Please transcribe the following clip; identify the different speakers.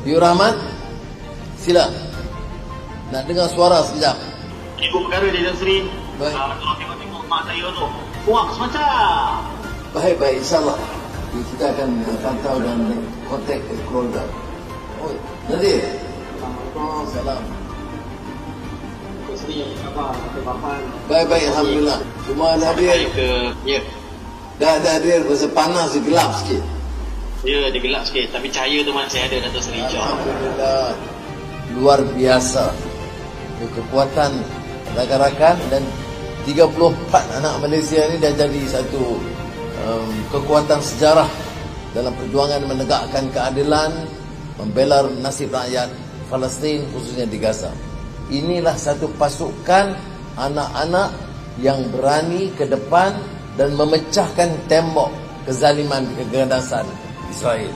Speaker 1: Ibu Rahmat, sila. Nak dengar suara sekejap.
Speaker 2: Ibu perkara di Tan Sri.
Speaker 1: Baik.
Speaker 2: Kalau tengok-tengok mak saya tu, kuat semacam.
Speaker 1: Baik, insyaAllah. Kita akan pantau dan kontak keluarga. Oh, Nadir. Salam. Baik, Alhamdulillah. Cuma Nadir dah hadir, rasa panas, gelap sikit.
Speaker 2: Ya, dia gelap sikit. Tapi cahaya tu masih ada, Dato' Seri.
Speaker 1: Alhamdulillah. Luar biasa. Kekuatan rakan-rakan dan 34 anak Malaysia ni dah jadi satu kekuatan sejarah dalam perjuangan menegakkan keadilan, membela nasib rakyat Palestin khususnya di Gaza. Inilah satu pasukan anak-anak yang berani ke depan dan memecahkan tembok kezaliman keganasan Israel.